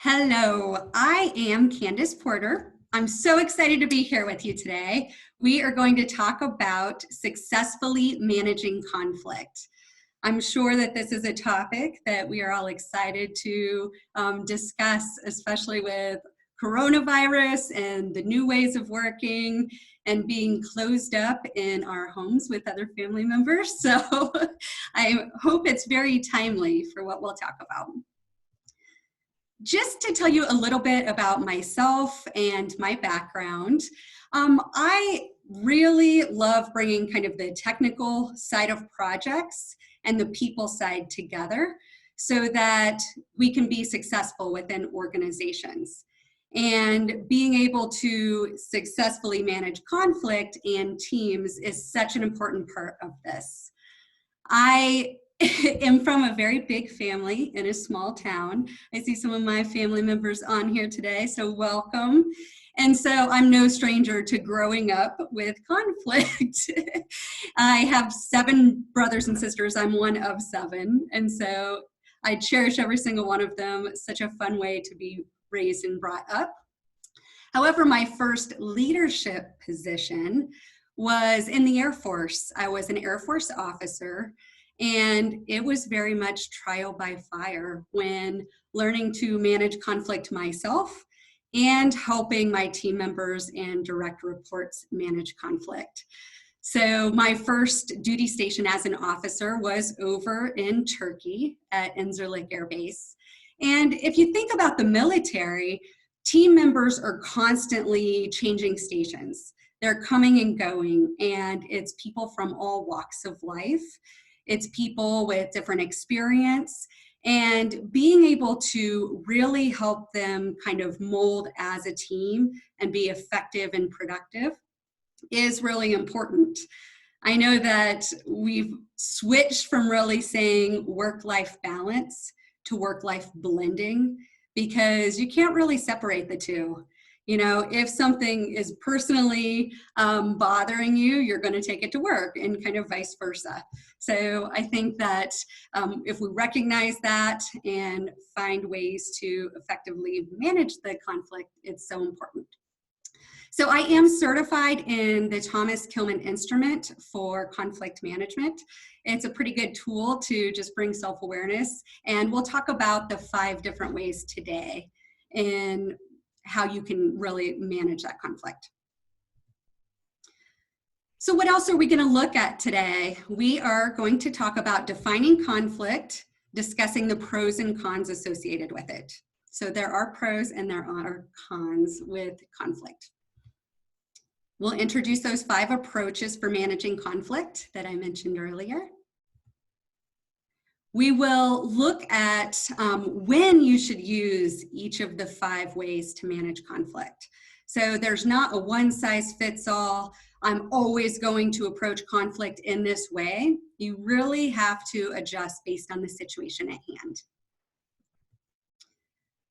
Hello, I am Kandis Porter. I'm so excited to be here with you today. We are going to talk about successfully managing conflict. I'm sure that this is a topic that we are all excited to discuss, especially with coronavirus and the new ways of working and being closed up in our homes with other family members. So I hope it's very timely for what we'll talk about. Just to tell you a little bit about myself and my background, I really love bringing kind of the technical side of projects and the people side together so that we can be successful within organizations. And being able to successfully manage conflict in teams is such an important part of this. I am from a very big family in a small town. I see some of my family members on here today, so welcome. And so I'm no stranger to growing up with conflict. I have 7 brothers and sisters. I'm one of 7. And so I cherish every single one of them. It's such a fun way to be raised and brought up. However, my first leadership position was in the Air Force. I was an Air Force officer. And it was very much trial by fire when learning to manage conflict myself and helping my team members and direct reports manage conflict. So my first duty station as an officer was over in Turkey at Incirlik Air Base. And if you think about the military, team members are constantly changing stations. They're coming and going, and it's people from all walks of life. It's people with different experience, and being able to really help them kind of mold as a team and be effective and productive is really important. I know that we've switched from really saying work-life balance to work-life blending because you can't really separate the two. You know, if something is personally bothering you, you're going to take it to work and kind of vice versa. So I think that if we recognize that and find ways to effectively manage the conflict, it's so important. So I am certified in the Thomas-Kilmann Instrument for conflict management. It's a pretty good tool to just bring self-awareness. And we'll talk about the 5 different ways today in how you can really manage that conflict. So what else are we going to look at today? We are going to talk about defining conflict, discussing the pros and cons associated with it. So there are pros and there are cons with conflict. We'll introduce those 5 approaches for managing conflict that I mentioned earlier. We will look at when you should use each of the 5 ways to manage conflict. So there's not a one-size-fits-all, I'm always going to approach conflict in this way. You really have to adjust based on the situation at hand.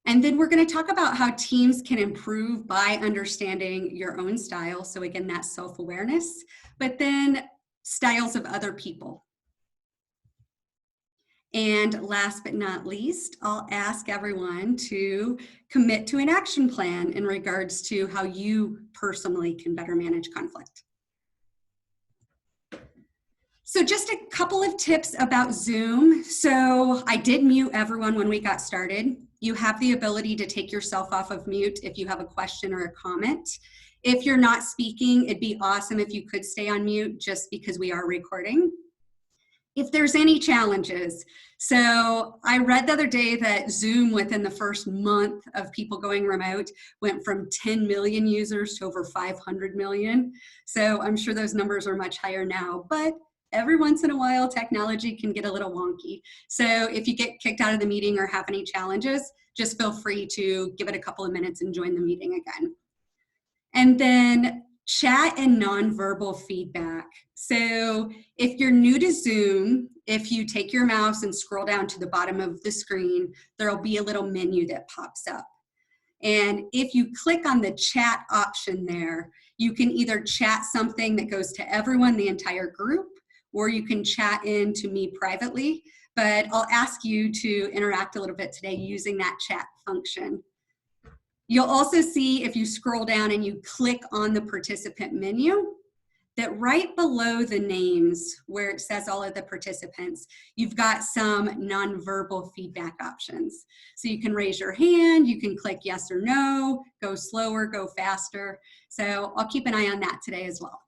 And then we're going to talk about how teams can improve by understanding your own style. So again, that's self-awareness, but then styles of other people. And last but not least, I'll ask everyone to commit to an action plan in regards to how you personally can better manage conflict. So just a couple of tips about Zoom. So I did mute everyone when we got started. You have the ability to take yourself off of mute if you have a question or a comment. If you're not speaking, it'd be awesome if you could stay on mute just because we are recording. If there's any challenges. So I read the other day that Zoom within the first month of people going remote went from 10 million users to over 500 million. So I'm sure those numbers are much higher now, but every once in a while technology can get a little wonky. So if you get kicked out of the meeting or have any challenges, just feel free to give it a couple of minutes and join the meeting again. And then chat and nonverbal feedback. So if you're new to Zoom, if you take your mouse and scroll down to the bottom of the screen, there'll be a little menu that pops up. And if you click on the chat option there, you can either chat something that goes to everyone, the entire group, or you can chat in to me privately. but I'll ask you to interact a little bit today using that chat function. You'll also see, if you scroll down and you click on the participant menu, that right below the names where it says all of the participants, you've got some nonverbal feedback options. So you can raise your hand, you can click yes or no, go slower, go faster. So I'll keep an eye on that today as well.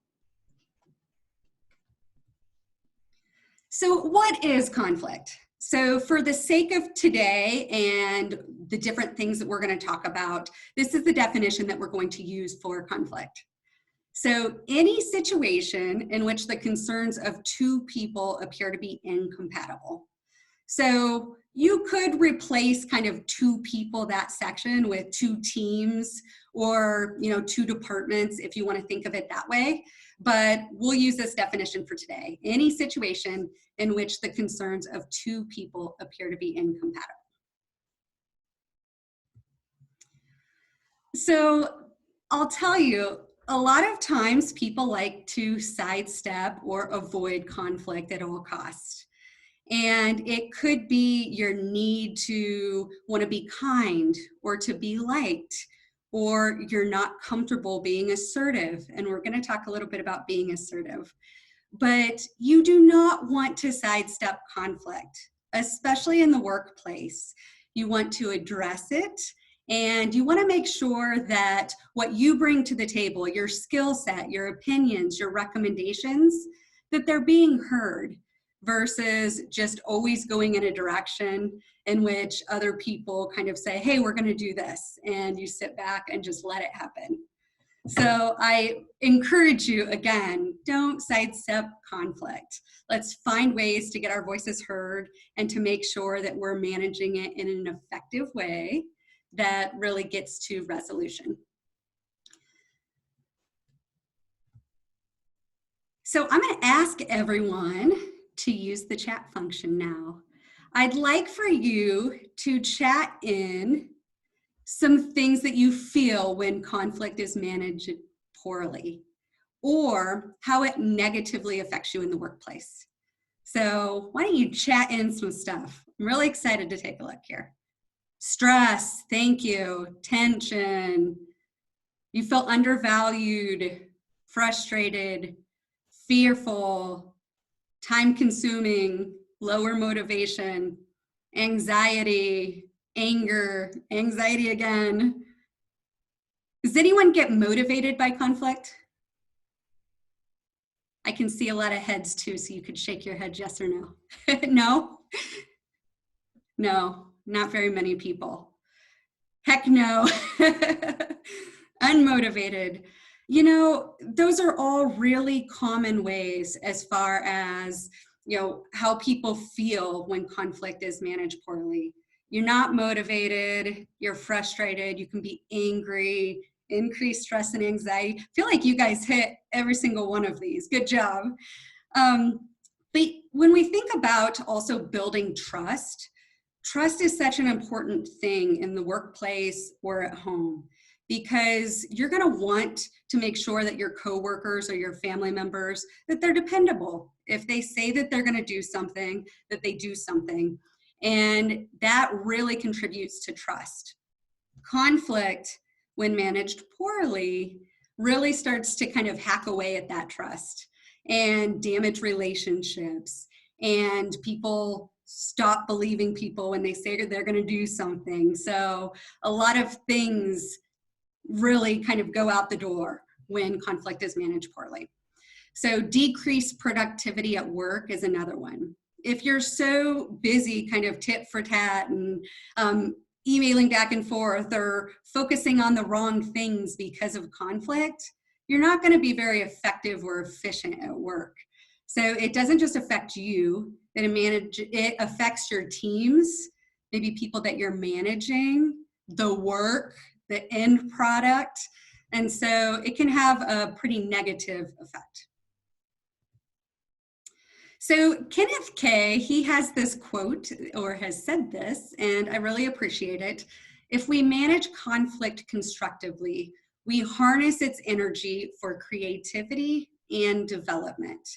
So what is conflict? So for the sake of today and the different things that we're going to talk about, this is the definition that we're going to use for conflict. So any situation in which the concerns of two people appear to be incompatible. So you could replace kind of two people, that section, with two teams or, two departments if you want to think of it that way. But we'll use this definition for today. Any situation in which the concerns of two people appear to be incompatible. So I'll tell you, a lot of times people like to sidestep or avoid conflict at all costs. And it could be your need to want to be kind or to be liked, or you're not comfortable being assertive. And we're going to talk a little bit about being assertive. But you do not want to sidestep conflict, especially in the workplace. You want to address it. And you want to make sure that what you bring to the table, your skill set, your opinions, your recommendations, that they're being heard versus just always going in a direction in which other people kind of say, hey, we're going to do this. And you sit back and just let it happen. So I encourage you, again, don't sidestep conflict. Let's find ways to get our voices heard and to make sure that we're managing it in an effective way that really gets to resolution. So I'm going to ask everyone to use the chat function now. I'd like for you to chat in some things that you feel when conflict is managed poorly, or how it negatively affects you in the workplace. So why don't you chat in some stuff? I'm really excited to take a look here. Stress, thank you. Tension, you feel undervalued, frustrated, fearful, time-consuming, lower motivation, anxiety, anger, anxiety again. Does anyone get motivated by conflict? I can see a lot of heads too, so you could shake your head yes or no. No? No. Not very many people. Heck no. Unmotivated. Those are all really common ways as far as, how people feel when conflict is managed poorly. You're not motivated, you're frustrated, you can be angry, increased stress and anxiety. I feel like you guys hit every single one of these. Good job. But when we think about also building trust is such an important thing in the workplace or at home, because you're going to want to make sure that your coworkers or your family members, that they're dependable. If they say that they're going to do something, that they do something. And that really contributes to trust. Conflict, when managed poorly, really starts to kind of hack away at that trust and damage relationships, and people stop believing people when they say they're going to do something. So a lot of things really kind of go out the door when conflict is managed poorly. So decreased productivity at work is another one. If you're so busy kind of tit for tat and emailing back and forth or focusing on the wrong things because of conflict, you're not going to be very effective or efficient at work. So it doesn't just affect you, it affects your teams, maybe people that you're managing, the work, the end product. And so it can have a pretty negative effect. So Kenneth K, he has this quote, or has said this, and I really appreciate it. If we manage conflict constructively, we harness its energy for creativity and development.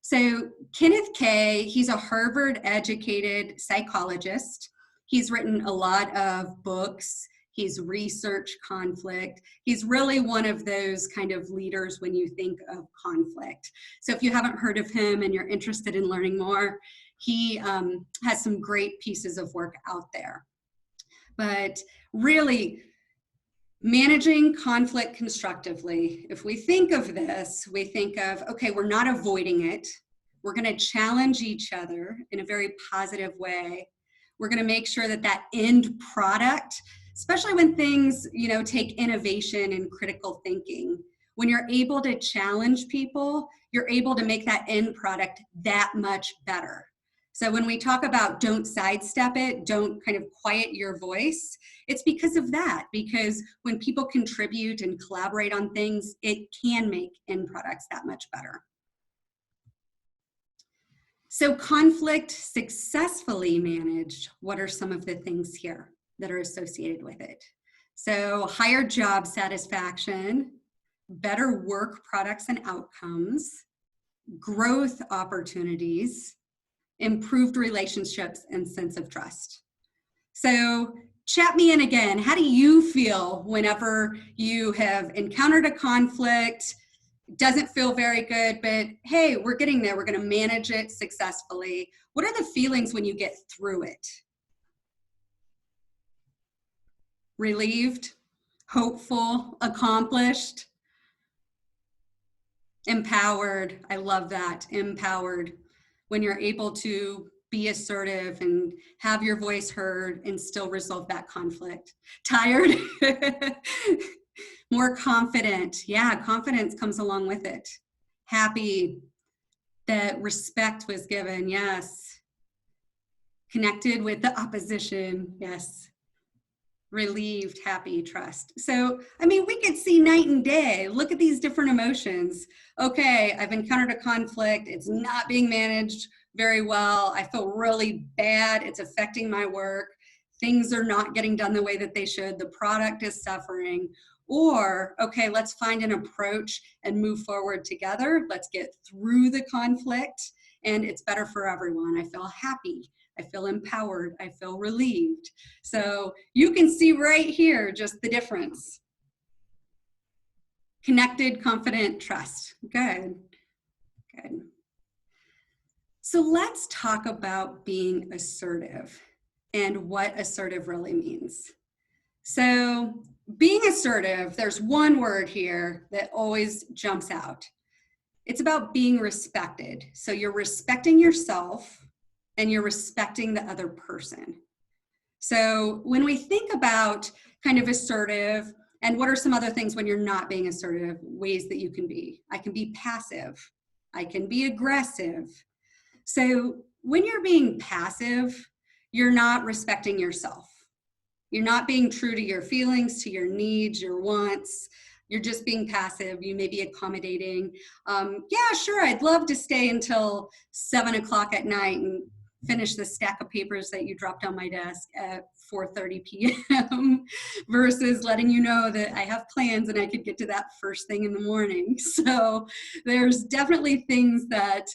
So Kenneth K, he's a Harvard-educated psychologist. He's written a lot of books. He's researched conflict. He's really one of those kind of leaders when you think of conflict. So if you haven't heard of him and you're interested in learning more, he has some great pieces of work out there. But really, managing conflict constructively, if we think of this, we think of, okay, we're not avoiding it. We're going to challenge each other in a very positive way. We're going to make sure that that end product, especially when things, take innovation and critical thinking, when you're able to challenge people, you're able to make that end product that much better. So when we talk about don't sidestep it, don't kind of quiet your voice, it's because of that, because when people contribute and collaborate on things, it can make end products that much better. So conflict successfully managed, what are some of the things here that are associated with it? So higher job satisfaction, better work products and outcomes, growth opportunities, improved relationships, and sense of trust. So chat me in again. How do you feel whenever you have encountered a conflict? Doesn't feel very good, but hey, we're getting there. We're going to manage it successfully. What are the feelings when you get through it? Relieved, hopeful, accomplished, empowered. I love that. Empowered. When you're able to be assertive and have your voice heard and still resolve that conflict. Tired? More confident. Yeah, confidence comes along with it. Happy that respect was given. Yes. Connected with the opposition. Yes. Relieved, happy, trust. So, we could see night and day. Look at these different emotions. Okay, I've encountered a conflict. It's not being managed very well. I feel really bad. It's affecting my work. Things are not getting done the way that they should. The product is suffering. Or, okay, let's find an approach and move forward together. Let's get through the conflict, and it's better for everyone. I feel happy. I feel empowered. I feel relieved. So you can see right here just the difference. Connected, confident, trust. Good. Good. So let's talk about being assertive and what assertive really means. So being assertive, there's one word here that always jumps out. It's about being respected. So you're respecting yourself and you're respecting the other person. So when we think about kind of assertive, and what are some other things when you're not being assertive, ways that you can be? I can be passive. I can be aggressive. So when you're being passive, you're not respecting yourself. You're not being true to your feelings, to your needs, your wants. You're just being passive. You may be accommodating. Yeah, sure, I'd love to stay until 7 o'clock at night and finish the stack of papers that you dropped on my desk at 4:30 p.m. versus letting you know that I have plans and I could get to that first thing in the morning. So there's definitely things that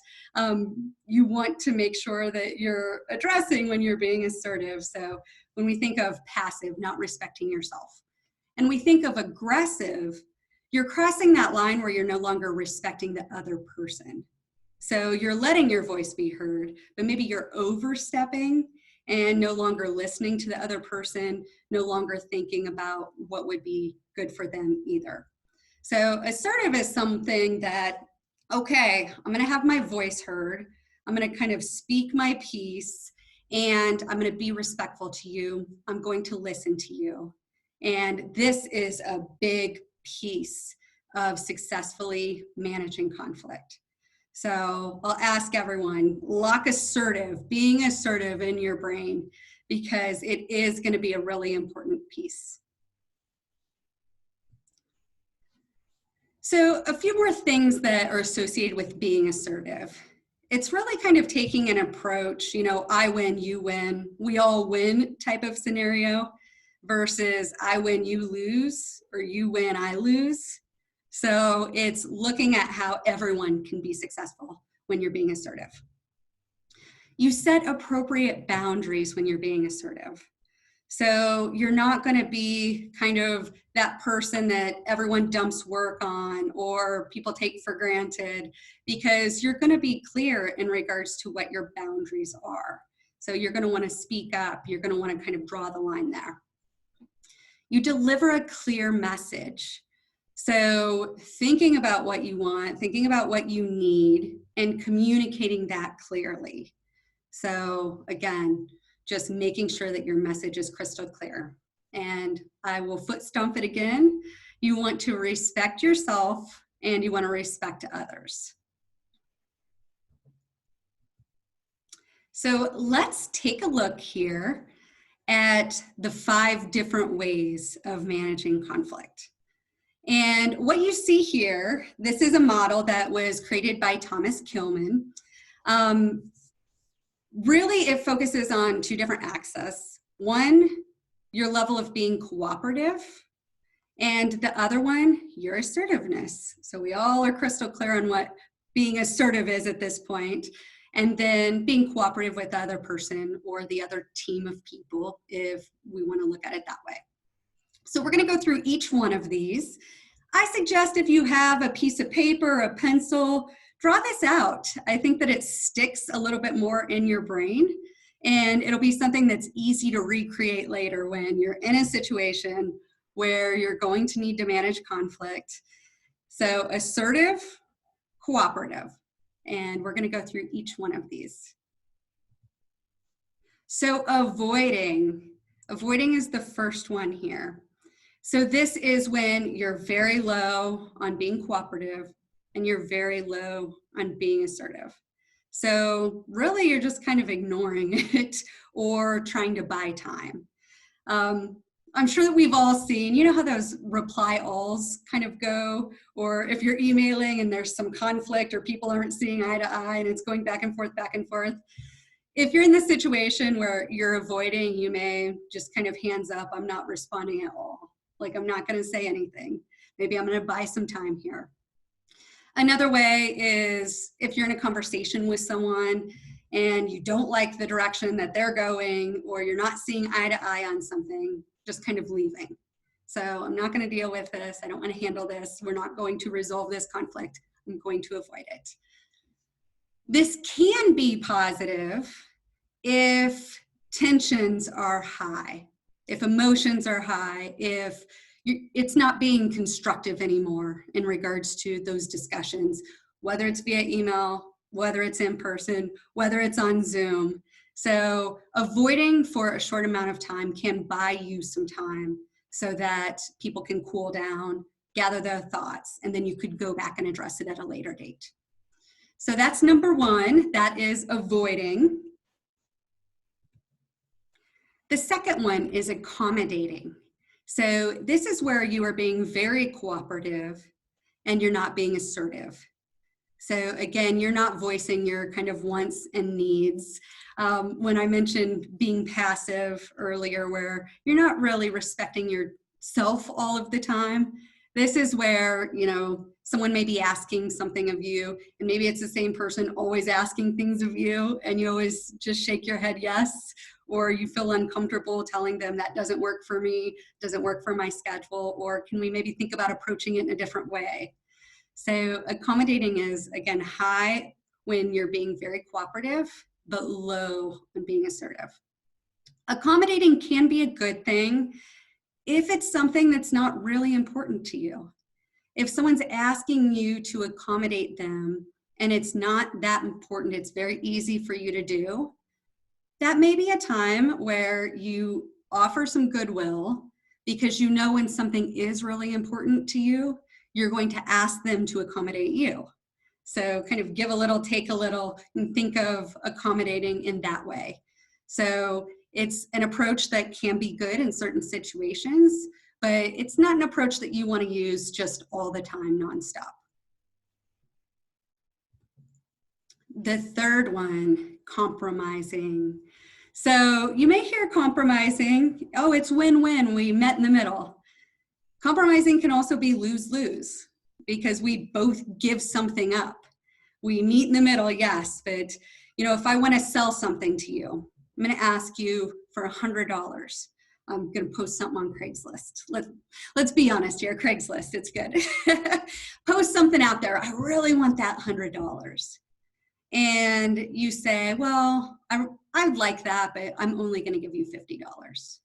you want to make sure that you're addressing when you're being assertive. So when we think of passive, not respecting yourself, and we think of aggressive, you're crossing that line where you're no longer respecting the other person. So you're letting your voice be heard, but maybe you're overstepping and no longer listening to the other person, no longer thinking about what would be good for them either. So assertive is something that, okay, I'm going to have my voice heard. I'm going to kind of speak my piece, and I'm going to be respectful to you. I'm going to listen to you. And this is a big piece of successfully managing conflict. So I'll ask everyone, lock assertive, being assertive in your brain, because it is going to be a really important piece. So a few more things that are associated with being assertive. It's really kind of taking an approach, I win, you win, we all win type of scenario versus I win, you lose, or you win, I lose. So it's looking at how everyone can be successful. when you're being assertive. You set appropriate boundaries when you're being assertive. So you're not going to be kind of that person that everyone dumps work on or people take for granted, because you're going to be clear in regards to what your boundaries are. So you're going to want to speak up. You're going to want to kind of draw the line there. You deliver a clear message. So thinking about what you want, thinking about what you need, and communicating that clearly. So again, just making sure that your message is crystal clear. And I will foot stomp it again. You want to respect yourself and you want to respect others. So let's take a look here at the 5 different ways of managing conflict. And what you see here, this is a model that was created by Thomas-Kilmann. Really, it focuses on 2 different axes. One, your level of being cooperative, and the other one, your assertiveness. So we all are crystal clear on what being assertive is at this point, and then being cooperative with the other person or the other team of people, if we want to look at it that way. So we're going to go through each one of these. I suggest if you have a piece of paper, a pencil, draw this out. I think that it sticks a little bit more in your brain, and it'll be something that's easy to recreate later when you're in a situation where you're going to need to manage conflict. So assertive, cooperative, and we're going to go through each one of these. So avoiding is the first one here. So this is when you're very low on being cooperative and you're very low on being assertive. So really you're just kind of ignoring it or trying to buy time. I'm sure that we've all seen, you know how those reply alls kind of go, or if you're emailing and there's some conflict or people aren't seeing eye to eye and it's going back and forth, back and forth. If you're in this situation where you're avoiding, you may just kind of hands up, I'm not responding at all. Like I'm not going to say anything. Maybe I'm going to buy some time here. Another way is if you're in a conversation with someone and you don't like the direction that they're going, or you're not seeing eye to eye on something, just kind of leaving. So I'm not going to deal with this. I don't want to handle this. We're not going to resolve this conflict. I'm going to avoid it. This can be positive if tensions are high, if emotions are high, if it's not being constructive anymore in regards to those discussions, whether it's via email, whether it's in person, whether it's on Zoom. So avoiding for a short amount of time can buy you some time so that people can cool down, gather their thoughts, and then you could go back and address it at a later date. So that's number 1, that is avoiding. The second one is accommodating. So this is where you are being very cooperative and you're not being assertive. So again, you're not voicing your kind of wants and needs. When I mentioned being passive earlier, where you're not really respecting yourself all of the time, this is where, you know, someone may be asking something of you, and maybe it's the same person always asking things of you, and you always just shake your head yes, or you feel uncomfortable telling them that doesn't work for me, doesn't work for my schedule, or can we maybe think about approaching it in a different way? So accommodating is, again, high when you're being very cooperative, but low when being assertive. Accommodating can be a good thing if it's something that's not really important to you. If someone's asking you to accommodate them and it's not that important, it's very easy for you to do, that may be a time where you offer some goodwill, because you know when something is really important to you, you're going to ask them to accommodate you. So kind of give a little, take a little, and think of accommodating in that way. So it's an approach that can be good in certain situations, but it's not an approach that you want to use just all the time, nonstop. The third one, compromising. So you may hear compromising, oh, it's win-win, we met in the middle. Compromising can also be lose-lose, because we both give something up. We meet in the middle, yes, but if I want to sell something to you, I'm going to ask you for $100. I'm going to post something on Craigslist. Let's be honest here, Craigslist, it's good. Post something out there. I really want that $100. And you say, well, I'd like that, but I'm only going to give you $50.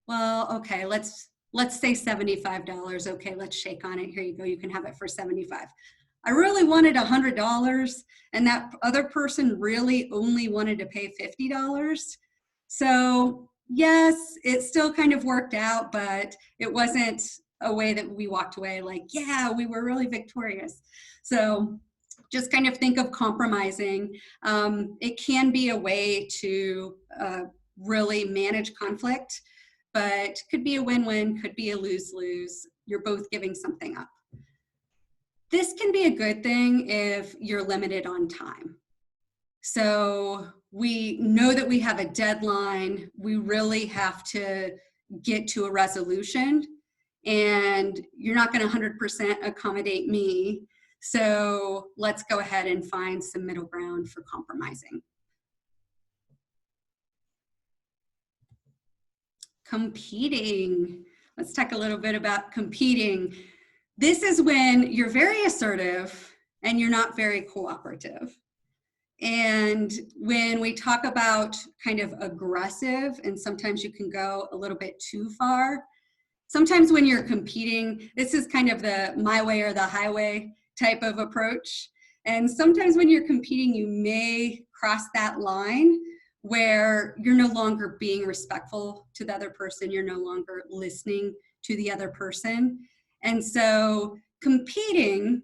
Well, okay, let's say $75. Okay, let's shake on it. Here you go. You can have it for $75. I really wanted $100, and that other person really only wanted to pay $50. So yes, it still kind of worked out, but it wasn't a way that we walked away like, yeah, we were really victorious. So just kind of think of compromising. It can be a way to really manage conflict, but could be a win-win, could be a lose-lose. You're both giving something up. This can be a good thing if you're limited on time. So we know that we have a deadline. We really have to get to a resolution, and you're not going to 100% accommodate me. So let's go ahead and find some middle ground for compromising. Competing. Let's talk a little bit about competing. This is when you're very assertive and you're not very cooperative. And when we talk about kind of aggressive, and sometimes you can go a little bit too far. Sometimes when you're competing, this is kind of the my way or the highway type of approach. And sometimes when you're competing, you may cross that line where you're no longer being respectful to the other person. You're no longer listening to the other person. And so competing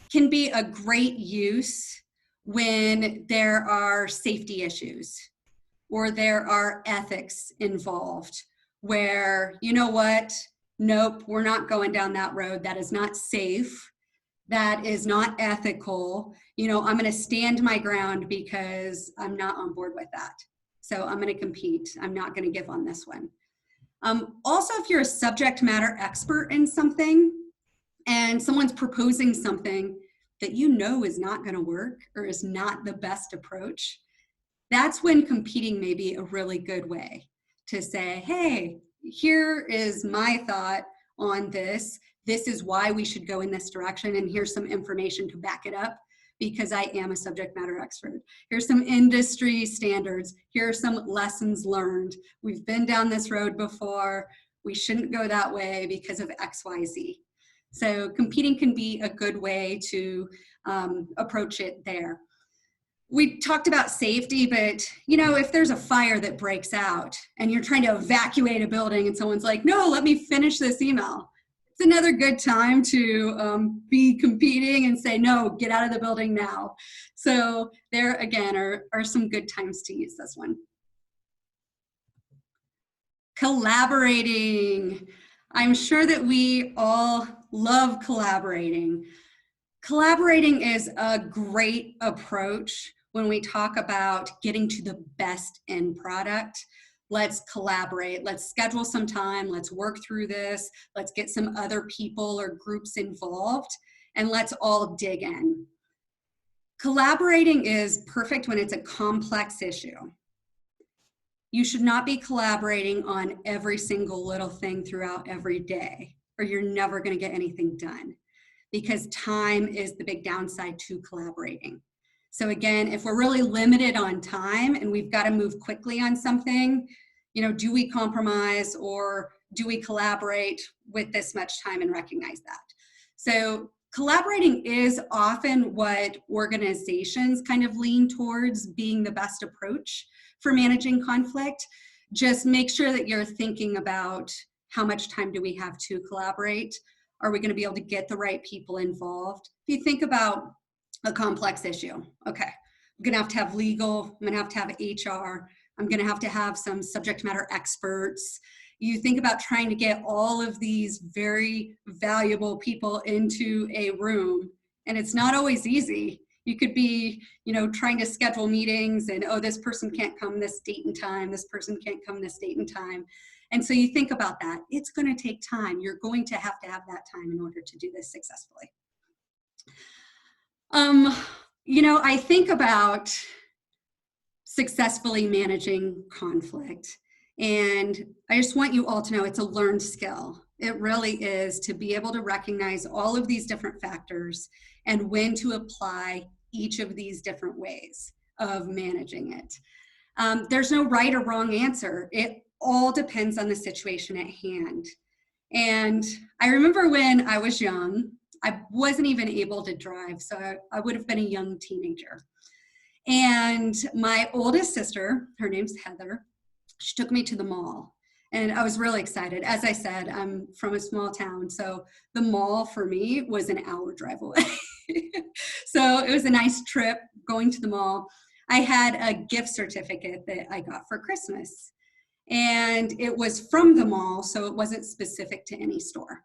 can be a great use when there are safety issues or there are ethics involved where, you know what, nope, we're not going down that road. That is not safe. That is not ethical. I'm going to stand my ground because I'm not on board with that. So I'm going to compete. I'm not going to give on this one. Also, if you're a subject matter expert in something and someone's proposing something that is not going to work or is not the best approach, that's when competing may be a really good way to say, hey, here is my thought on this. This is why we should go in this direction, and here's some information to back it up because I am a subject matter expert. Here's some industry standards. Here are some lessons learned. We've been down this road before. We shouldn't go that way because of X, Y, Z. So competing can be a good way to approach it there. We talked about safety, but if there's a fire that breaks out and you're trying to evacuate a building and someone's like, no, let me finish this email. It's another good time to be competing and say, no, get out of the building now. So there again are some good times to use this one. Collaborating. I'm sure that we all love collaborating. Collaborating is a great approach when we talk about getting to the best end product. Let's collaborate. Let's schedule some time. Let's work through this. Let's get some other people or groups involved, and let's all dig in. Collaborating is perfect when it's a complex issue. You should not be collaborating on every single little thing throughout every day, or you're never going to get anything done, because time is the big downside to collaborating. So again, if we're really limited on time and we've got to move quickly on something, do we compromise or do we collaborate with this much time and recognize that? So collaborating is often what organizations kind of lean towards being the best approach for managing conflict. Just make sure that you're thinking about how much time do we have to collaborate? Are we going to be able to get the right people involved? If you think about a complex issue, okay, I'm going to have legal, I'm going to have HR, I'm going to have some subject matter experts. You think about trying to get all of these very valuable people into a room, and it's not always easy. You could be, trying to schedule meetings and, oh, this person can't come this date and time, this person can't come this date and time. And so you think about that. It's going to take time. You're going to have that time in order to do this successfully. Um, I think about successfully managing conflict. And I just want you all to know it's a learned skill. It really is, to be able to recognize all of these different factors and when to apply each of these different ways of managing it. There's no right or wrong answer. It all depends on the situation at hand. And I remember when I was young, I wasn't even able to drive, so I would have been a young teenager. And my oldest sister, her name's Heather, she took me to the mall. And I was really excited. As I said, I'm from a small town, so the mall for me was an hour drive away. So it was a nice trip going to the mall. I had a gift certificate that I got for Christmas, and it was from the mall, so it wasn't specific to any store.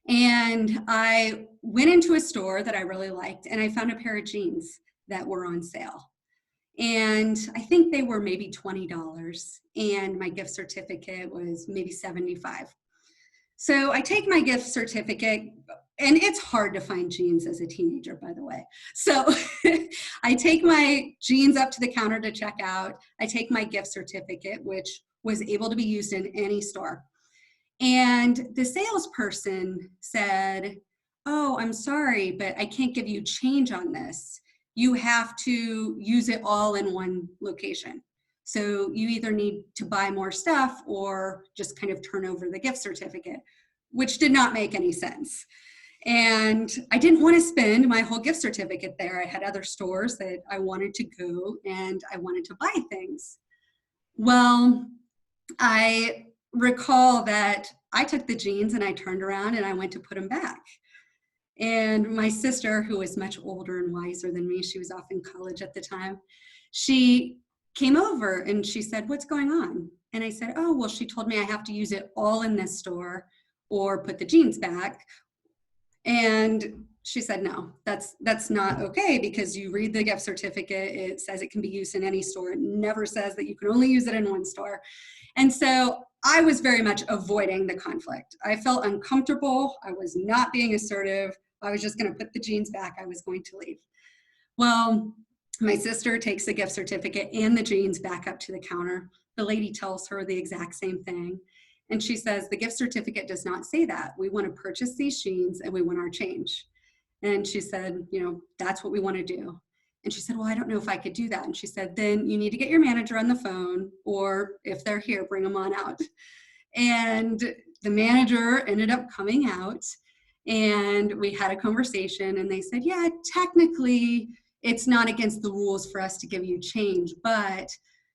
And I went into a store that I really liked, and I found a pair of jeans that were on sale. And I think they were maybe $20, and my gift certificate was maybe $75. So I take my gift certificate, and it's hard to find jeans as a teenager, by the way. So I take my jeans up to the counter to check out. I take my gift certificate, which was able to be used in any store. And the salesperson said, "Oh, I'm sorry, but I can't give you change on this. You have to use it all in one location. So you either need to buy more stuff or just kind of turn over the gift certificate," which did not make any sense. And I didn't want to spend my whole gift certificate there. I had other stores that I wanted to go, and I wanted to buy things. Well, I recall that I took the jeans and I turned around and I went to put them back. And my sister, who was much older and wiser than me, she was off in college at the time, she came over and she said, "What's going on?" And I said, "Oh, well, she told me I have to use it all in this store or put the jeans back." And she said, "No, that's not okay, because you read the gift certificate, it says it can be used in any store. It never says that you can only use it in one store." And so I was very much avoiding the conflict. I felt uncomfortable. I was not being assertive. I was just going to put the jeans back. I was going to leave. Well, my sister takes the gift certificate and the jeans back up to the counter. The lady tells her the exact same thing. And she says, "The gift certificate does not say that. We want to purchase these jeans and we want our change." And she said, "That's what we want to do." And she said, "Well, I don't know if I could do that." And she said, "Then you need to get your manager on the phone, or if they're here, bring them on out." And the manager ended up coming out, and we had a conversation, and they said, "Yeah, technically it's not against the rules for us to give you change, but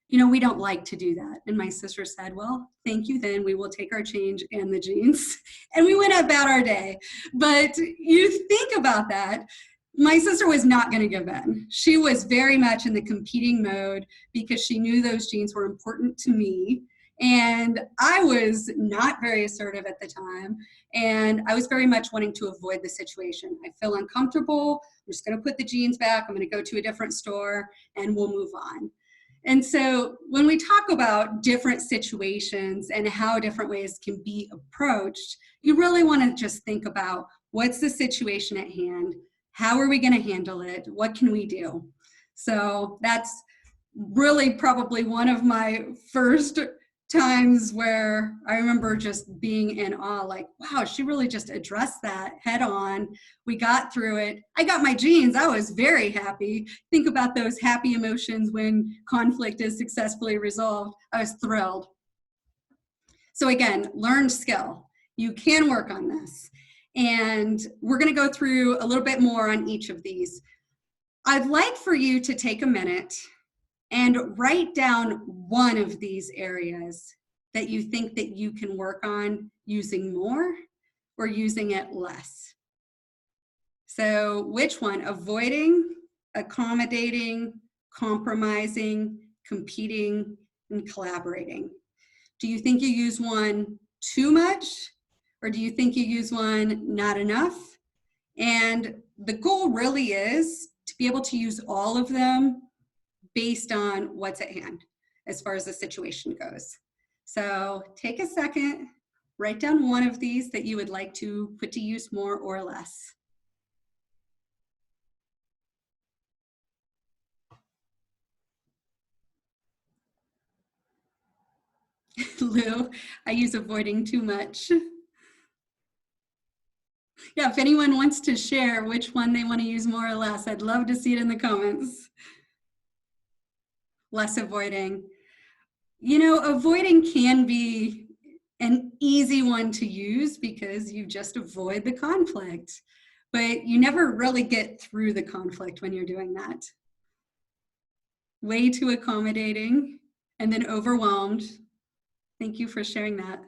we don't like to do that." And my sister said, "Well, thank you, then we will take our change and the jeans." And we went about our day. But you think about that. My sister was not going to give in. She was very much in the competing mode because she knew those jeans were important to me. And I was not very assertive at the time. And I was very much wanting to avoid the situation. I feel uncomfortable. I'm just going to put the jeans back. I'm going to go to a different store and we'll move on. And so when we talk about different situations and how different ways can be approached, you really want to just think about, what's the situation at hand? How are we going to handle it? What can we do? So that's really probably one of my first times where I remember just being in awe, like, wow, she really just addressed that head on. We got through it. I got my jeans. I was very happy. Think about those happy emotions when conflict is successfully resolved. I was thrilled. So again, learned skill. You can work on this. And we're going to go through a little bit more on each of these. I'd like for you to take a minute and write down one of these areas that you think that you can work on using more or using it less. So which one? Avoiding, accommodating, compromising, competing, and collaborating. Do you think you use one too much, or do you think you use one not enough? And the goal really is to be able to use all of them based on what's at hand as far as the situation goes. So take a second, write down one of these that you would like to put to use more or less. Lou, I use avoiding too much. Yeah, if anyone wants to share which one they want to use more or less, I'd love to see it in the comments. Less avoiding. You know, avoiding can be an easy one to use because you just avoid the conflict, but you never really get through the conflict when you're doing that. Way too accommodating and then overwhelmed. Thank you for sharing that.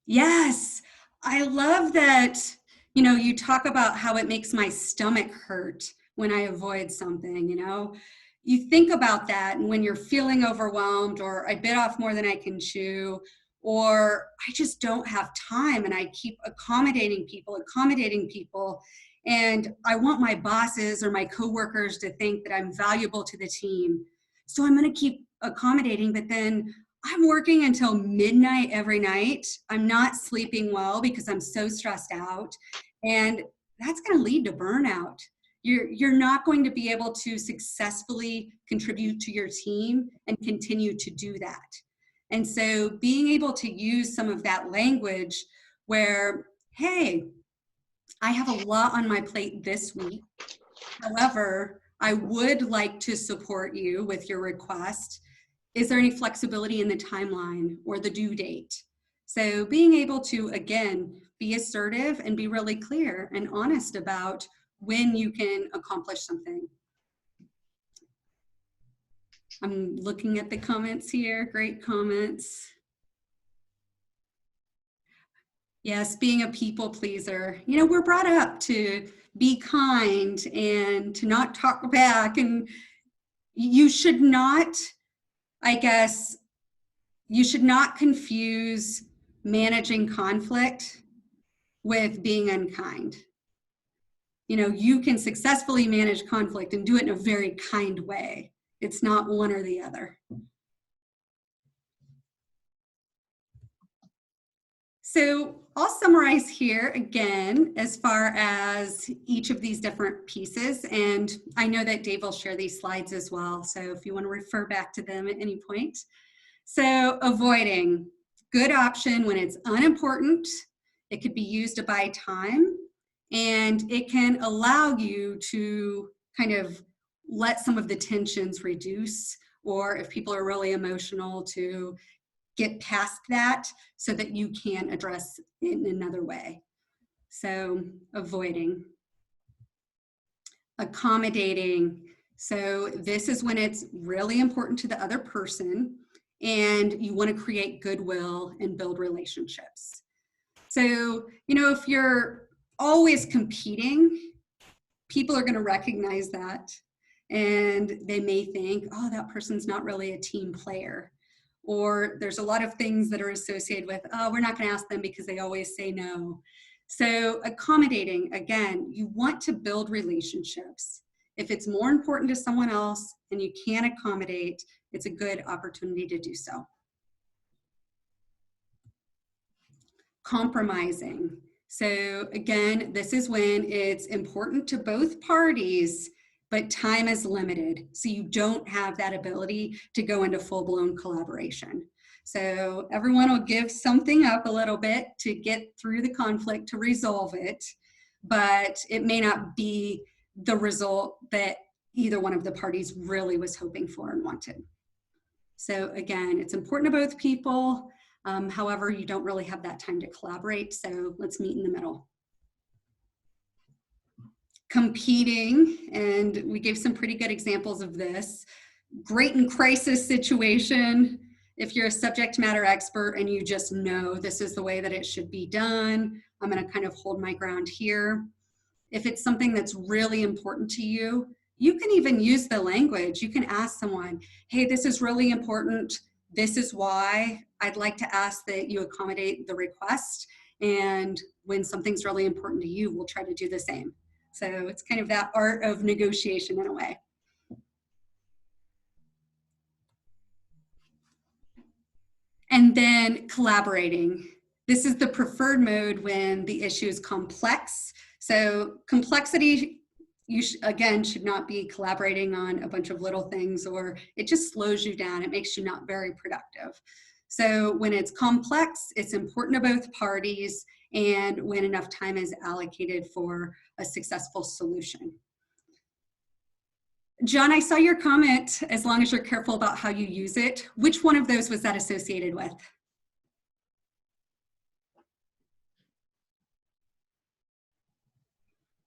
Yes, I love that, you know, you talk about how it makes my stomach hurt when I avoid something, you know. You think about that, and when you're feeling overwhelmed, or I bit off more than I can chew, or I just don't have time and I keep accommodating people, and I want my bosses or my coworkers to think that I'm valuable to the team. So I'm going to keep accommodating, but then I'm working until midnight every night. I'm not sleeping well because I'm so stressed out. And that's going to lead to burnout. You're not going to be able to successfully contribute to your team and continue to do that. And so being able to use some of that language where, hey, I have a lot on my plate this week. However, I would like to support you with your request. Is there any flexibility in the timeline or the due date? So being able to, again, be assertive and be really clear and honest about when you can accomplish something. I'm looking at the comments here, great comments. Yes, being a people pleaser. You know, we're brought up to be kind and to not talk back, and you should not, I guess, you should not confuse managing conflict with being unkind. You know, you can successfully manage conflict and do it in a very kind way. It's not one or the other. So I'll summarize here again as far as each of these different pieces, and I know that Dave will share these slides as well, so if you want to refer back to them at any point. So avoiding, good option when it's unimportant. It could be used to buy time, and it can allow you to kind of let some of the tensions reduce, or if people are really emotional, to get past that so that you can address it in another way. So avoiding. Accommodating. So this is when it's really important to the other person and you want to create goodwill and build relationships. So, you know, if you're always competing, people are going to recognize that and they may think, oh, that person's not really a team player. Or there's a lot of things that are associated with, oh, we're not going to ask them because they always say no. So accommodating, again, you want to build relationships. If it's more important to someone else and you can accommodate, it's a good opportunity to do so. Compromising. So again, this is when it's important to both parties, but time is limited. So you don't have that ability to go into full-blown collaboration. So everyone will give something up a little bit to get through the conflict, to resolve it, but it may not be the result that either one of the parties really was hoping for and wanted. So again, it's important to both people. However, you don't really have that time to collaborate, so let's meet in the middle. Competing, and we gave some pretty good examples of this. Great in crisis situation. If you're a subject matter expert and you just know this is the way that it should be done, I'm going to kind of hold my ground here. If it's something that's really important to you, you can even use the language. You can ask someone, hey, this is really important. This is why. I'd like to ask that you accommodate the request. And when something's really important to you, we'll try to do the same. So it's kind of that art of negotiation in a way. And then collaborating. This is the preferred mode when the issue is complex. So complexity you again should not be collaborating on a bunch of little things, or it just slows you down. It makes you not very productive. So when it's complex, it's important to both parties, and when enough time is allocated for a successful solution. John, I saw your comment, as long as you're careful about how you use it. Which one of those was that associated with?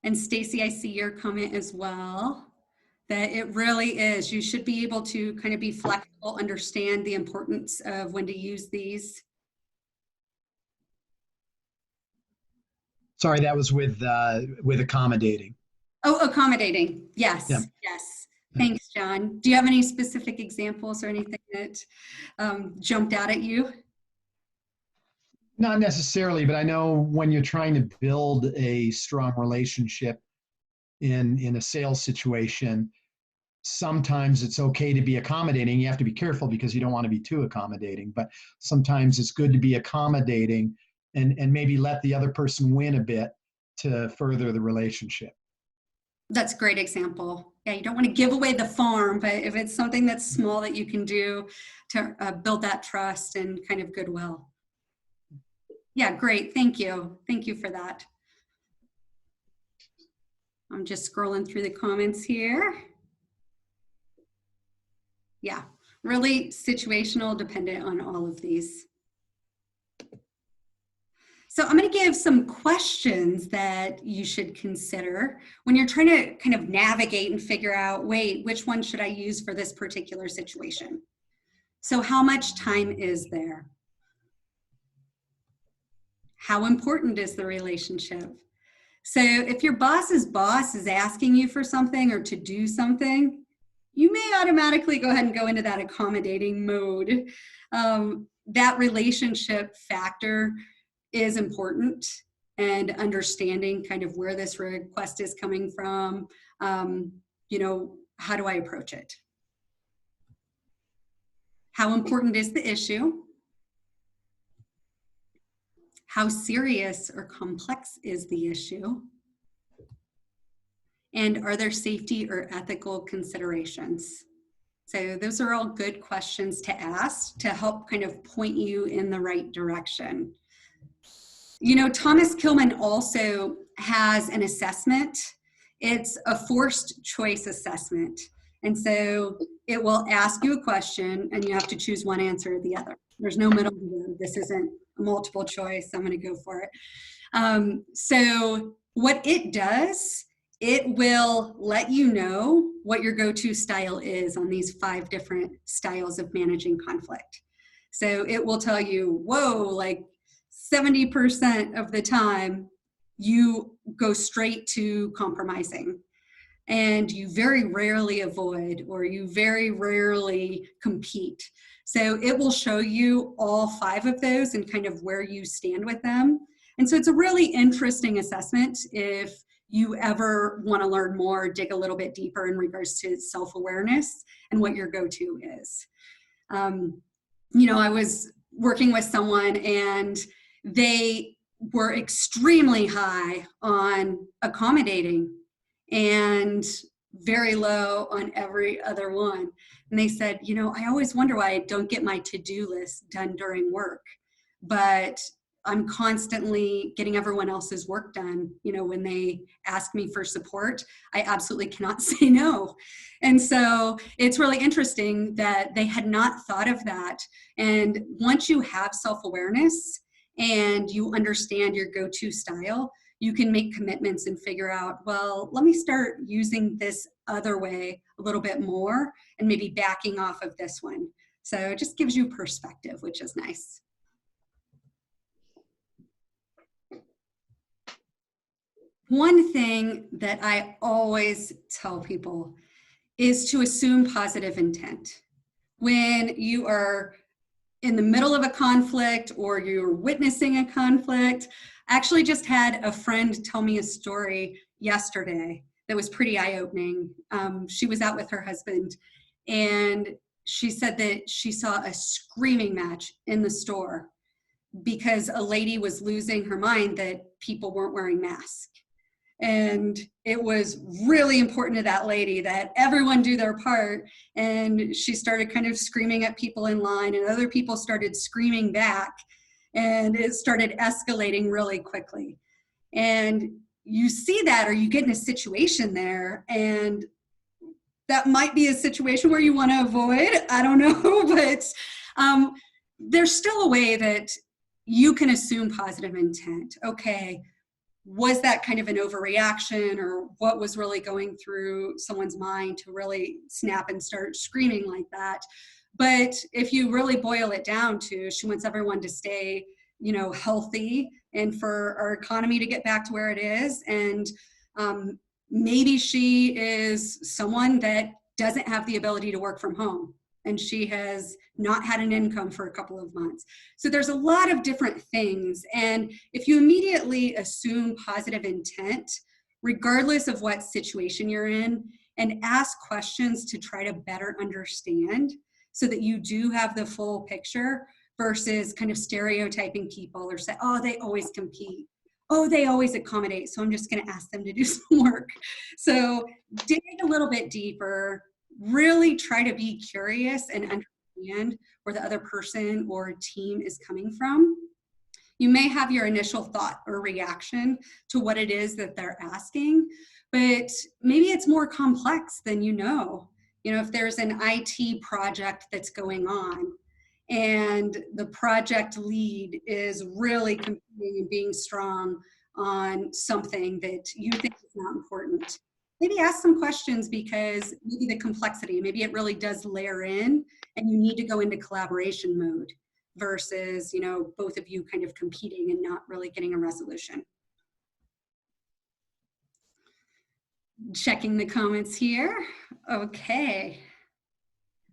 And Stacy, I see your comment as well, that it really is. You should be able to kind of be flexible, understand the importance of when to use these. Sorry, that was with accommodating. Oh, accommodating. Yes, Yeah. yes. Thanks, John. Do you have any specific examples or anything that jumped out at you? Not necessarily, but I know when you're trying to build a strong relationship in a sales situation, sometimes it's okay to be accommodating. You have to be careful because you don't want to be too accommodating, but sometimes it's good to be accommodating and maybe let the other person win a bit to further the relationship. That's a great example. Yeah, you don't want to give away the farm, but if it's something that's small that you can do to build that trust and kind of goodwill. Yeah, great. Thank you. Thank you for that. I'm just scrolling through the comments here. Yeah, really situational, dependent on all of these. So I'm going to give some questions that you should consider when you're trying to kind of navigate and figure out, wait, which one should I use for this particular situation? So how much time is there? How important is the relationship? So if your boss's boss is asking you for something or to do something, you may automatically go ahead and go into that accommodating mode. That relationship factor is important, and understanding kind of where this request is coming from. You know, how do I approach it? How important is the issue? How serious or complex is the issue? And are there safety or ethical considerations? So those are all good questions to ask to help kind of point you in the right direction. You know, Thomas-Kilmann also has an assessment. It's a forced choice assessment. And so it will ask you a question and you have to choose one answer or the other. There's no middle ground. This isn't a multiple choice. I'm going to go for it. So what it does, it will let you know what your go-to style is on these 5 different styles of managing conflict. So it will tell you, whoa, like 70% of the time you go straight to compromising, and you very rarely avoid, or you very rarely compete. So it will show you all 5 of those and kind of where you stand with them. And so it's a really interesting assessment if you ever want to learn more, dig a little bit deeper in regards to self-awareness and what your go-to is. You know, I was working with someone and they were extremely high on accommodating and very low on every other one. And they said, you know, I always wonder why I don't get my to-do list done during work, but I'm constantly getting everyone else's work done. You know, when they ask me for support, I absolutely cannot say no. And so it's really interesting that they had not thought of that. And once you have self-awareness and you understand your go-to style, you can make commitments and figure out, well, let me start using this other way a little bit more and maybe backing off of this one. So it just gives you perspective, which is nice. One thing that I always tell people is to assume positive intent. When you are in the middle of a conflict or you're witnessing a conflict, I actually just had a friend tell me a story yesterday that was pretty eye-opening. She was out with her husband and she said that she saw a screaming match in the store because a lady was losing her mind that people weren't wearing masks. And it was really important to that lady that everyone do their part. And she started kind of screaming at people in line, and other people started screaming back. And it started escalating really quickly. And you see that, or you get in a situation there, and that might be a situation where you want to avoid. I don't know, but there's still a way that you can assume positive intent. Okay, was that kind of an overreaction, or what was really going through someone's mind to really snap and start screaming like that? But if you really boil it down to, she wants everyone to stay, healthy, and for our economy to get back to where it is. And maybe she is someone that doesn't have the ability to work from home, and she has not had an income for a couple of months. So there's a lot of different things. And if you immediately assume positive intent, regardless of what situation you're in, and ask questions to try to better understand so that you do have the full picture, versus kind of stereotyping people or say, oh, they always compete. Oh, they always accommodate, so I'm just going to ask them to do some work. So dig a little bit deeper, really try to be curious and understand where the other person or team is coming from. You may have your initial thought or reaction to what it is that they're asking, but maybe it's more complex than you know. If there's an IT project that's going on, and the project lead is really competing and being strong on something that you think is not important, maybe ask some questions, because maybe the complexity, maybe it really does layer in and you need to go into collaboration mode versus, both of you kind of competing and not really getting a resolution. Checking the comments here. Okay.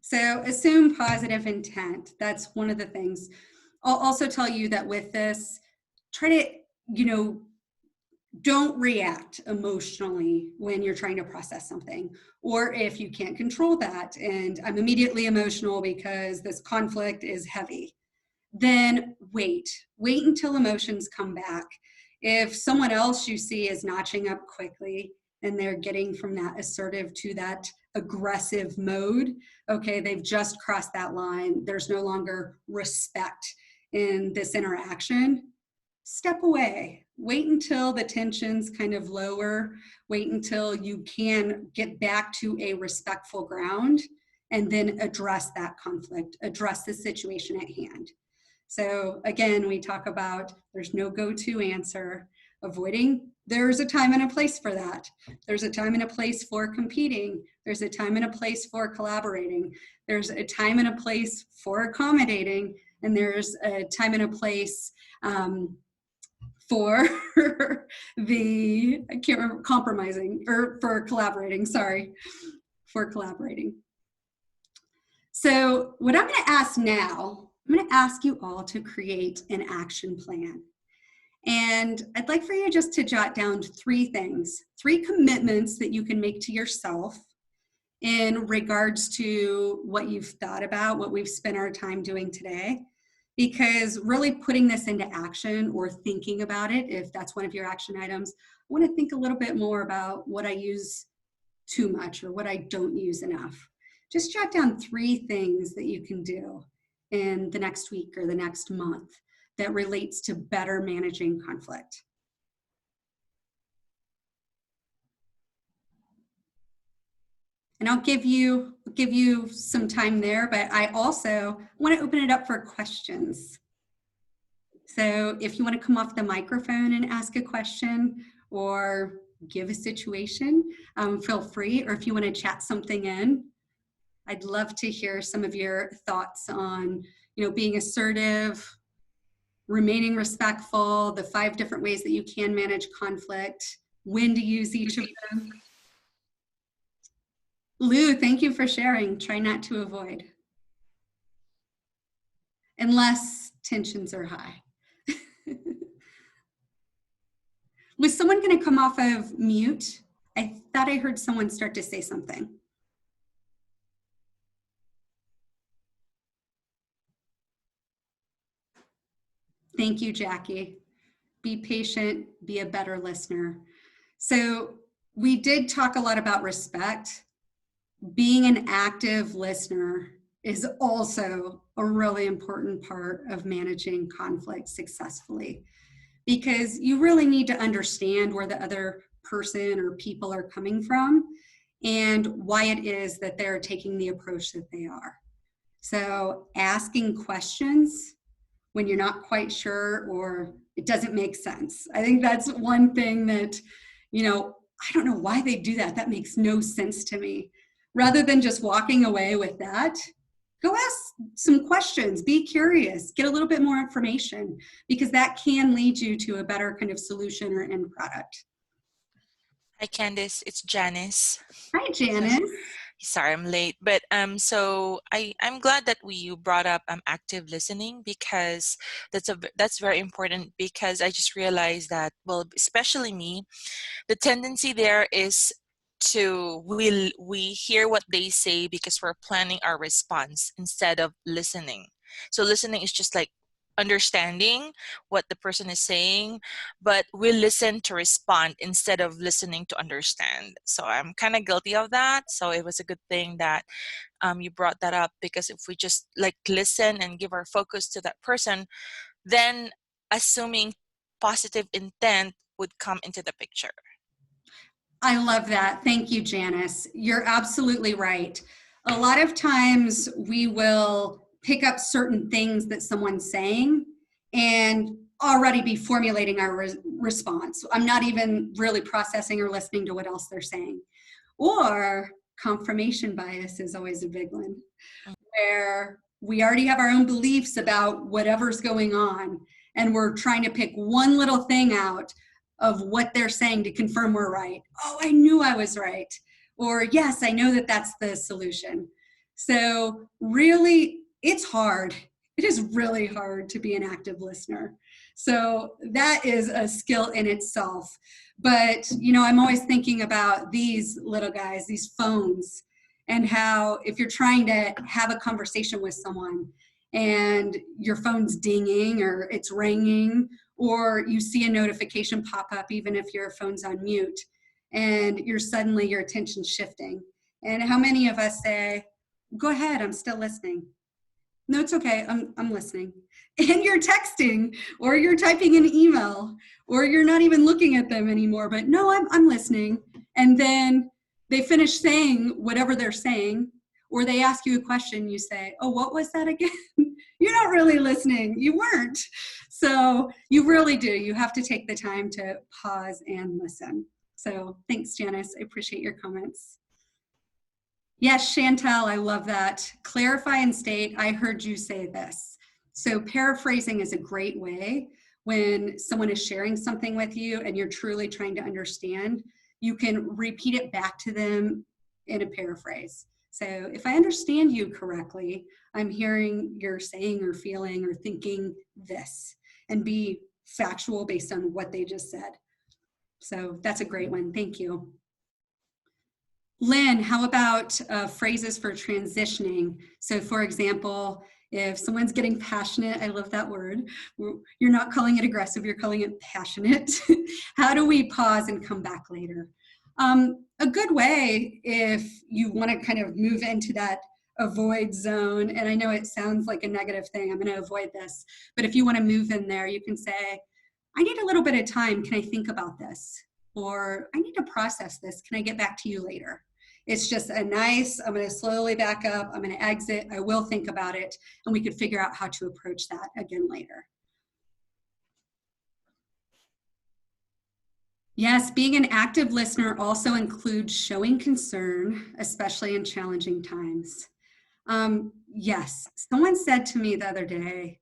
So assume positive intent. That's one of the things. I'll also tell you that with this, try to, don't react emotionally when you're trying to process something. Or if you can't control that, and I'm immediately emotional because this conflict is heavy, then wait until emotions come back. If someone else you see is notching up quickly and they're getting from that assertive to that aggressive mode, okay, they've just crossed that line. There's no longer respect in this interaction. Step away. Wait until the tensions kind of lower. Wait until you can get back to a respectful ground, and then address that conflict, address the situation at hand. So again, we talk about there's no go-to answer. Avoiding, there's a time and a place for that. There's a time and a place for competing. There's a time and a place for collaborating. There's a time and a place for accommodating. And there's a time and a place for I can't remember, compromising, or for collaborating, for collaborating. So what I'm going to ask now, I'm going to ask you all to create an action plan. And I'd like for you just to jot down 3 things, 3 commitments that you can make to yourself in regards to what you've thought about, what we've spent our time doing today. Because really putting this into action, or thinking about it, if that's one of your action items, I want to think a little bit more about what I use too much or what I don't use enough. Just jot down 3 things that you can do in the next week or the next month that relates to better managing conflict. And I'll give you some time there, but I also want to open it up for questions. So if you want to come off the microphone and ask a question or give a situation, feel free. Or if you want to chat something in, I'd love to hear some of your thoughts on, being assertive, remaining respectful, the 5 different ways that you can manage conflict, when to use each of them. Lou, thank you for sharing. Try not to avoid. Unless tensions are high. Was someone going to come off of mute? I thought I heard someone start to say something. Thank you, Jackie. Be patient, be a better listener. So we did talk a lot about respect. Being an active listener is also a really important part of managing conflict successfully, because you really need to understand where the other person or people are coming from and why it is that they're taking the approach that they are. So asking questions when you're not quite sure or it doesn't make sense. I think that's one thing that, I don't know why they do that. That makes no sense to me. Rather than just walking away with that, go ask some questions, be curious, get a little bit more information, because that can lead you to a better kind of solution or end product. Hi, Candice. It's Janice. Hi, Janice. Sorry, I'm late, but so I'm glad that you brought up active listening, because that's very important, because I just realized that, well, especially me, the tendency there is to we hear what they say because we're planning our response instead of listening. So listening is just like understanding what the person is saying, but we listen to respond instead of listening to understand. So I'm kind of guilty of that. So it was a good thing that you brought that up, because if we just like listen and give our focus to that person, then assuming positive intent would come into the picture. I love that. Thank you, Janice. You're absolutely right. A lot of times we will pick up certain things that someone's saying and already be formulating our response. I'm not even really processing or listening to what else they're saying. Or confirmation bias is always a big one, where we already have our own beliefs about whatever's going on, and we're trying to pick one little thing out of what they're saying to confirm we're right. Oh, I knew I was right. Or yes, I know that that's the solution. So really, it's hard. It is really hard to be an active listener. So that is a skill in itself. But, I'm always thinking about these little guys, these phones, and how if you're trying to have a conversation with someone and your phone's dinging or it's ringing, or you see a notification pop up, even if your phone's on mute, and your attention's shifting. And how many of us say, go ahead, I'm still listening. No, it's okay, I'm listening. And you're texting, or you're typing an email, or you're not even looking at them anymore, but no, I'm listening. And then they finish saying whatever they're saying, or they ask you a question, you say, oh, what was that again? You're not really listening. You weren't. So you really do. You have to take the time to pause and listen. So thanks, Janice. I appreciate your comments. Yes, Chantel, I love that. Clarify and state, I heard you say this. So paraphrasing is a great way when someone is sharing something with you and you're truly trying to understand. You can repeat it back to them in a paraphrase. So if I understand you correctly, I'm hearing you're saying or feeling or thinking this, and be factual based on what they just said. So that's a great one. Thank you. Lynn, how about phrases for transitioning? So for example, if someone's getting passionate, I love that word. You're not calling it aggressive, you're calling it passionate. How do we pause and come back later? A good way, if you want to kind of move into that avoid zone, and I know it sounds like a negative thing, I'm going to avoid this, but if you want to move in there, you can say, I need a little bit of time, can I think about this? Or I need to process this, can I get back to you later? It's just a nice, I'm going to slowly back up, I'm going to exit, I will think about it, and we could figure out how to approach that again later. Yes, being an active listener also includes showing concern, especially in challenging times. Yes, someone said to me the other day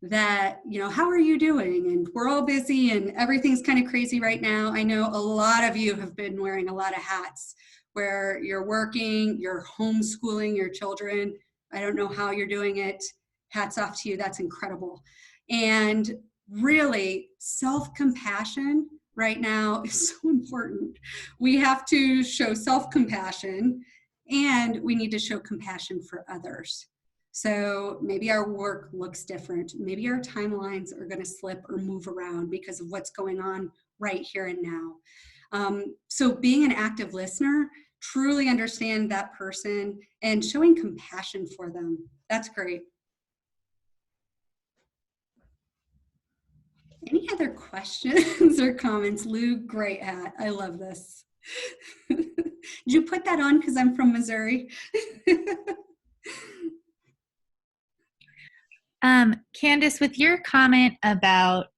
that, how are you doing? And we're all busy and everything's kind of crazy right now. I know a lot of you have been wearing a lot of hats where you're working, you're homeschooling your children. I don't know how you're doing it. Hats off to you. That's incredible. And really, self-compassion right now is so important. We have to show self-compassion, and we need to show compassion for others. So maybe our work looks different. Maybe our timelines are going to slip or move around because of what's going on right here and now. So being an active listener, truly understand that person and showing compassion for them. That's great. Any other questions or comments? Lou, great hat. I love this. Did you put that on because I'm from Missouri? Kandis, with your comment about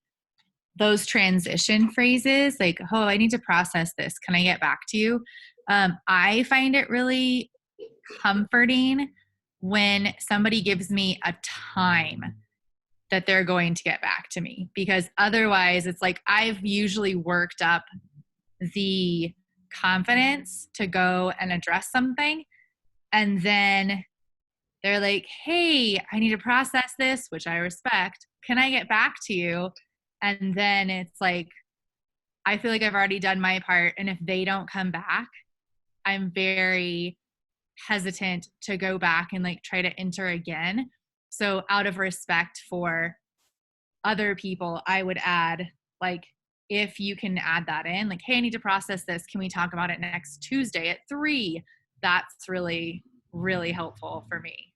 those transition phrases, like, oh, I need to process this. Can I get back to you? I find it really comforting when somebody gives me a time that they're going to get back to me, because otherwise it's like I've usually worked up the confidence to go and address something, and then they're like, hey, I need to process this, which I respect. Can I get back to you? And then it's like, I feel like I've already done my part. And if they don't come back, I'm very hesitant to go back and like try to enter again. So out of respect for other people, I would add, like, if you can add that in, like, hey, I need to process this. Can we talk about it next Tuesday at 3? That's really, really helpful for me.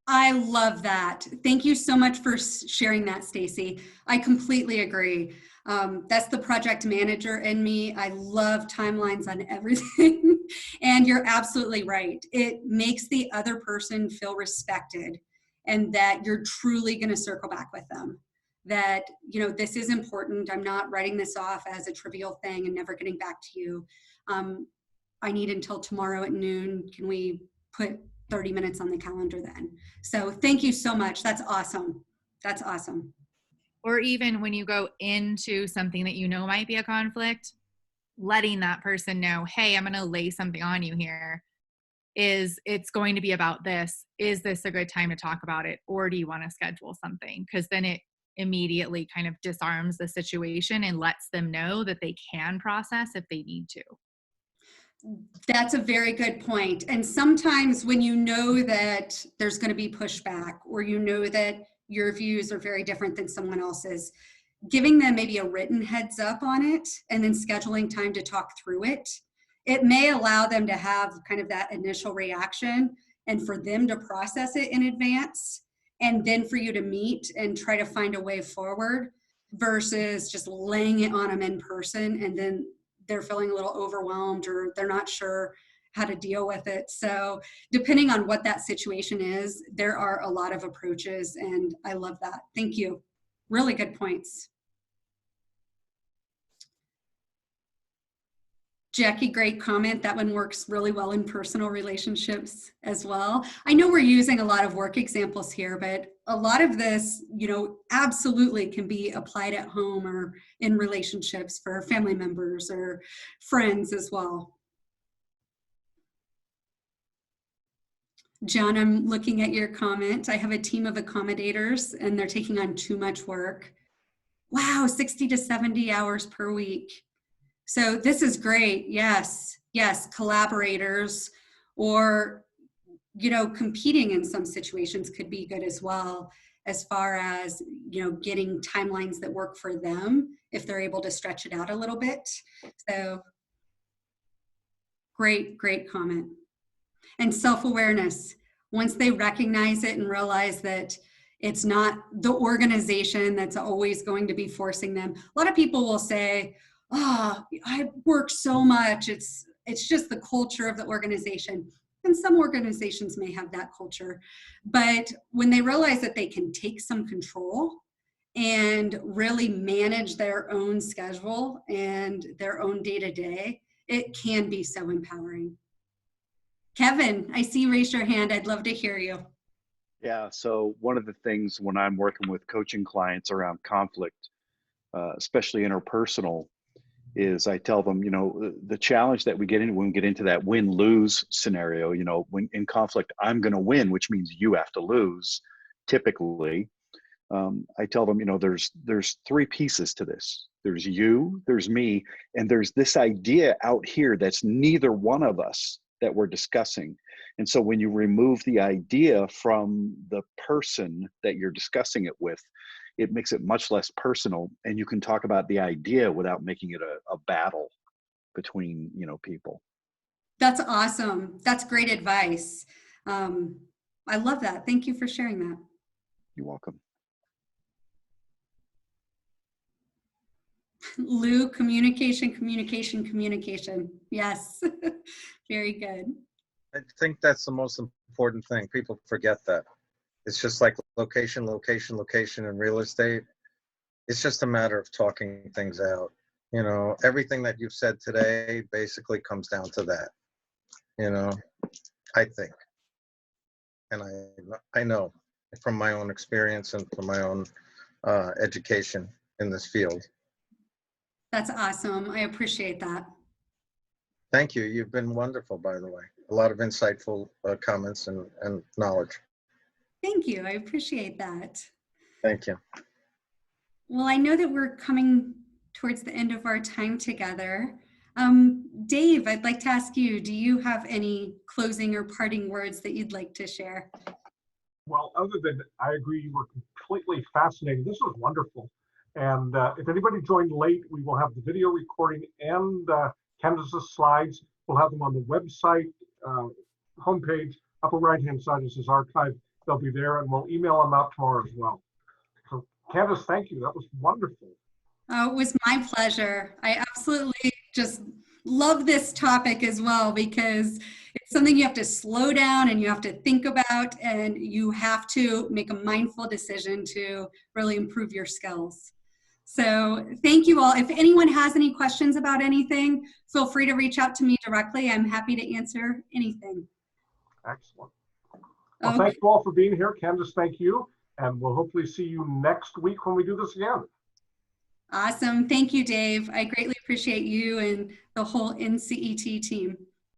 I love that. Thank you so much for sharing that, Stacy. I completely agree. That's the project manager in me. I love timelines on everything. And you're absolutely right. It makes the other person feel respected and that you're truly going to circle back with them. That, you know, this is important. I'm not writing this off as a trivial thing and never getting back to you. I need until tomorrow at noon. Can we put 30 minutes on the calendar then? So thank you so much. That's awesome. That's awesome. Or even when you go into something that you know might be a conflict, letting that person know, hey, I'm going to lay something on you here. It's going to be about this. Is this a good time to talk about it? Or do you want to schedule something? Because then it immediately kind of disarms the situation and lets them know that they can process if they need to. That's a very good point. And sometimes when you know that there's going to be pushback, or you know that your views are very different than someone else's, giving them maybe a written heads up on it and then scheduling time to talk through it, it may allow them to have kind of that initial reaction and for them to process it in advance, and then for you to meet and try to find a way forward versus just laying it on them in person and then they're feeling a little overwhelmed or they're not sure how to deal with it. So depending on what that situation is, there are a lot of approaches, and I love that. Thank you. Really good points. Jackie, great comment. That one works really well in personal relationships as well. I know we're using a lot of work examples here, but a lot of this, you know, absolutely can be applied at home or in relationships for family members or friends as well. John, I'm looking at your comment. I have a team of accommodators and they're taking on too much work. Wow, 60 to 70 hours per week. So this is great. Yes, yes, collaborators or, you know, competing in some situations could be good as well, as far as, you know, getting timelines that work for them if they're able to stretch it out a little bit. So great, great comment. And self-awareness. Once they recognize it and realize that it's not the organization that's always going to be forcing them. A lot of people will say, oh, I work so much. It's just the culture of the organization. And some organizations may have that culture. But when they realize that they can take some control and really manage their own schedule and their own day-to-day, it can be so empowering. Kevin, I see you raise your hand. I'd love to hear you. Yeah, so one of the things when I'm working with coaching clients around conflict, especially interpersonal, is I tell them, you know, the challenge that we get into when we get into that win-lose scenario, you know, when in conflict, I'm going to win, which means you have to lose, typically. I tell them, you know, there's 3 pieces to this. There's you, there's me, and there's this idea out here that's neither one of us that we're discussing. And so when you remove the idea from the person that you're discussing it with, it makes it much less personal, and you can talk about the idea without making it a battle. between, you know, people. That's awesome. That's great advice. I love that. Thank you for sharing that. You're welcome. Lou, communication, communication, communication. Yes, very good. I think that's the most important thing. People forget that. It's just like location, location, location in real estate. It's just a matter of talking things out. You know, everything that you've said today basically comes down to that. You know, I think. And I know from my own experience and from my own education in this field. That's awesome. I appreciate that. Thank you. You've been wonderful, by the way. A lot of insightful comments and knowledge. Thank you. I appreciate that. Thank you. Well, I know that we're coming towards the end of our time together. Dave, I'd like to ask you, do you have any closing or parting words that you'd like to share? Well, other than I agree, you were completely fascinating. This was wonderful. And if anybody joined late, we will have the video recording and Kandis's slides. We'll have them on the website homepage. Upper right-hand side is his archive. They'll be there, and we'll email them out tomorrow as well. So, Kandis, thank you. That was wonderful. It was my pleasure. I absolutely just love this topic as well, because it's something you have to slow down and you have to think about, and you have to make a mindful decision to really improve your skills. So thank you all. If anyone has any questions about anything, feel free to reach out to me directly. I'm happy to answer anything. Excellent. Well, thank you all for being here. Kandis, thank you. And we'll hopefully see you next week when we do this again. Awesome. Thank you, Dave. I greatly appreciate you and the whole NCET team.